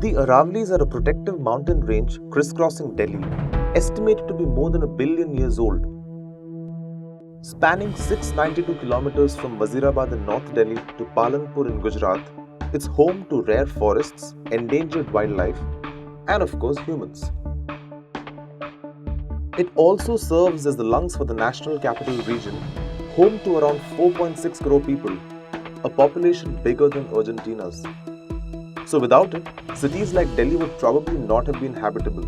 The Aravallis are a protective mountain range crisscrossing Delhi, estimated to be more than 1 billion years old. Spanning 692 kilometers from Wazirabad in North Delhi to Palanpur in Gujarat, it's home to rare forests, endangered wildlife, and of course humans. It also serves as the lungs for the National Capital Region, home to around 4.6 crore people, a population bigger than Argentina's. So without it, cities like Delhi would probably not have been habitable.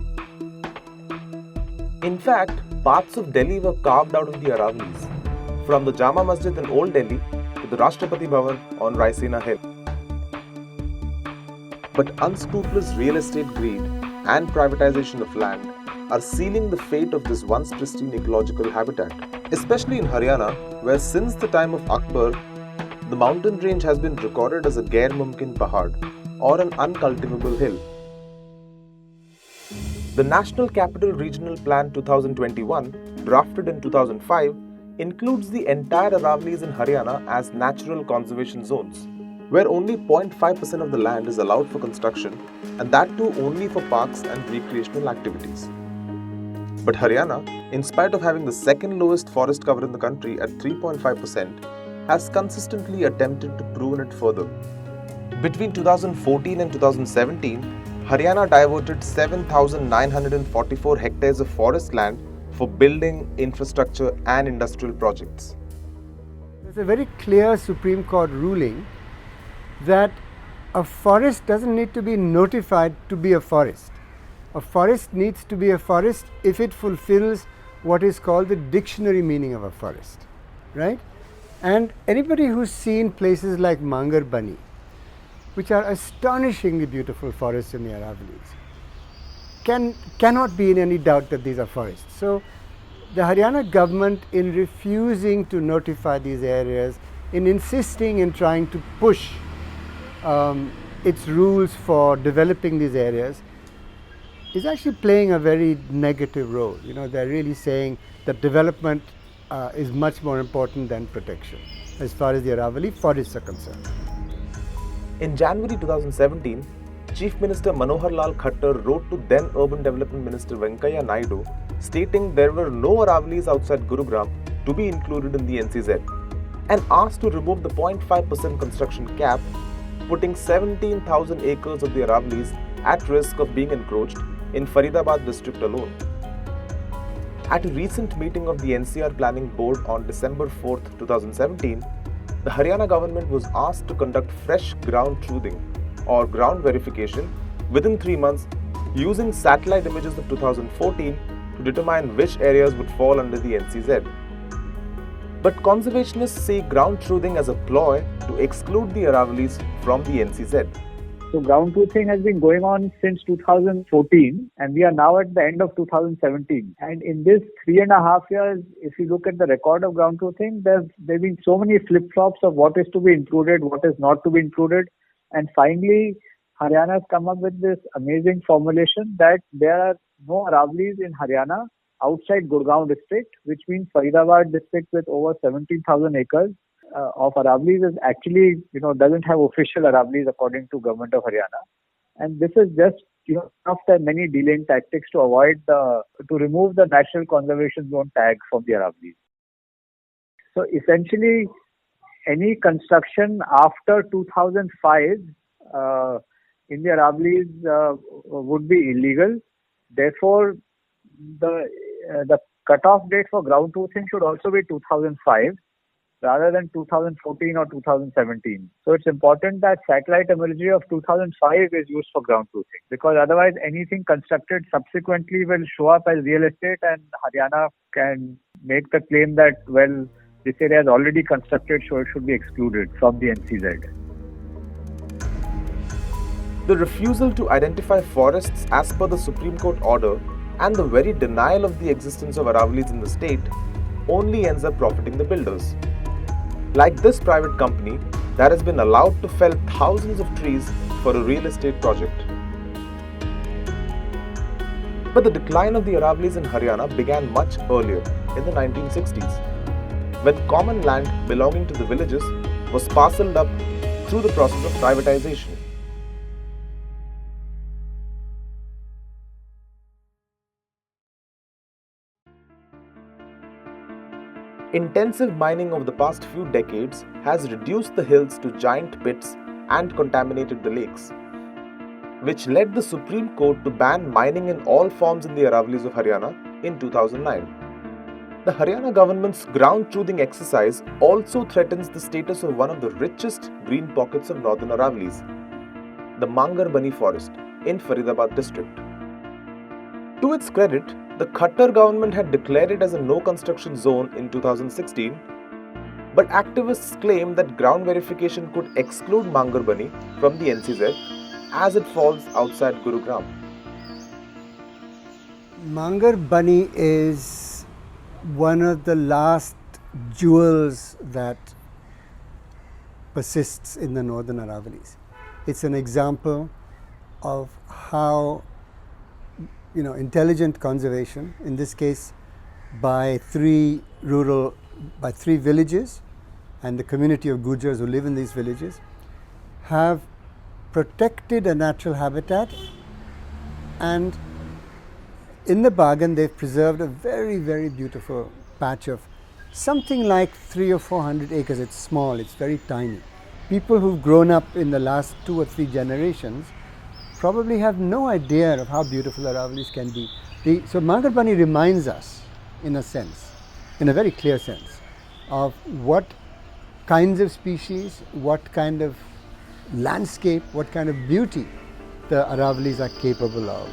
In fact, parts of Delhi were carved out of the Aravallis, from the Jama Masjid in Old Delhi to the Rashtrapati Bhavan on Raisina Hill. But unscrupulous real estate greed and privatization of land are sealing the fate of this once pristine ecological habitat, especially in Haryana, where since the time of Akbar, the mountain range has been recorded as a Gair Mumkin Pahad, or an uncultivable hill. The National Capital Regional Plan 2021, drafted in 2005, includes the entire Aravallis in Haryana as natural conservation zones, where only 0.5% of the land is allowed for construction, and that too only for parks and recreational activities. But Haryana, in spite of having the second lowest forest cover in the country at 3.5%, has consistently attempted to prune it further. Between 2014 and 2017, Haryana diverted 7,944 hectares of forest land for building, infrastructure and industrial projects. There's a very clear Supreme Court ruling that a forest doesn't need to be notified to be a forest. A forest needs to be a forest if it fulfills what is called the dictionary meaning of a forest, right? And anybody who's seen places like Mangarbani, which are astonishingly beautiful forests in the Aravallis, cannot be in any doubt that these are forests. So the Haryana government, in refusing to notify these areas, in insisting in trying to push its rules for developing these areas, is actually playing a very negative role. You know, they're really saying that development is much more important than protection as far as the Aravalli forests are concerned. In January 2017, Chief Minister Manohar Lal Khattar wrote to then Urban Development Minister Venkaiah Naidu, stating there were no Aravallis outside Gurugram to be included in the NCZ, and asked to remove the 0.5% construction cap, putting 17,000 acres of the Aravallis at risk of being encroached in Faridabad district alone. At a recent meeting of the NCR Planning Board on December 4, 2017, the Haryana government was asked to conduct fresh ground truthing or ground verification within 3 months using satellite images of 2014 to determine which areas would fall under the NCZ. But conservationists see ground truthing as a ploy to exclude the Aravallis from the NCZ. So ground truthing has been going on since 2014 and we are now at the end of 2017. And in this 3.5 years, if you look at the record of ground truthing, there have been so many flip-flops of what is to be included, what is not to be included. And finally, Haryana has come up with this amazing formulation that there are no Aravallis in Haryana outside Gurgaon district, which means Faridabad district with over 17,000 acres. Of Aravallis is actually, doesn't have official Aravallis according to government of Haryana. And this is just, one of the many delaying tactics to remove the National Conservation Zone tag from the Aravallis. So essentially, any construction after 2005 in the Aravallis would be illegal. Therefore, the cutoff date for ground truthing should also be 2005. Rather than 2014 or 2017. So it's important that satellite imagery of 2005 is used for ground truthing, because otherwise anything constructed subsequently will show up as real estate and Haryana can make the claim that, well, this area is already constructed, so it should be excluded from the NCZ. The refusal to identify forests as per the Supreme Court order and the very denial of the existence of Aravallis in the state only ends up profiting the builders. Like this private company that has been allowed to fell thousands of trees for a real estate project. But the decline of the Aravallis in Haryana began much earlier, in the 1960s, when common land belonging to the villages was parcelled up through the process of privatization. Intensive mining over the past few decades has reduced the hills to giant pits and contaminated the lakes, which led the Supreme Court to ban mining in all forms in the Aravallis of Haryana in 2009. The Haryana government's ground truthing exercise also threatens the status of one of the richest green pockets of northern Aravallis, the Mangarbani forest in Faridabad district. To its credit, the Khattar government had declared it as a no construction zone in 2016, but activists claim that ground verification could exclude Mangarbani from the NCZ as it falls outside Gurugram. Mangarbani is one of the last jewels that persists in the northern Aravallis. It's an example of how intelligent conservation, in this case by three villages and the community of Gujars who live in these villages, have protected a natural habitat, and in the bargain they've preserved a very, very beautiful patch of something like 300 or 400 acres. It's small, it's very tiny. People who've grown up in the last 2 or 3 generations probably have no idea of how beautiful Aravallis can be. So Mangarbani reminds us, in a sense, in a very clear sense, of what kinds of species, what kind of landscape, what kind of beauty the Aravallis are capable of.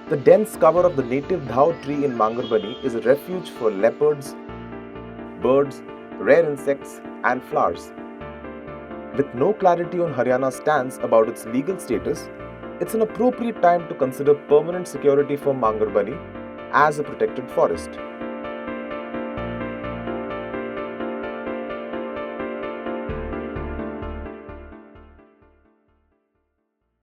The dense cover of the native dhau tree in Mangarbani is a refuge for leopards, birds, rare insects and flowers. With no clarity on Haryana's stance about its legal status, it's an appropriate time to consider permanent security for Mangarbani as a protected forest.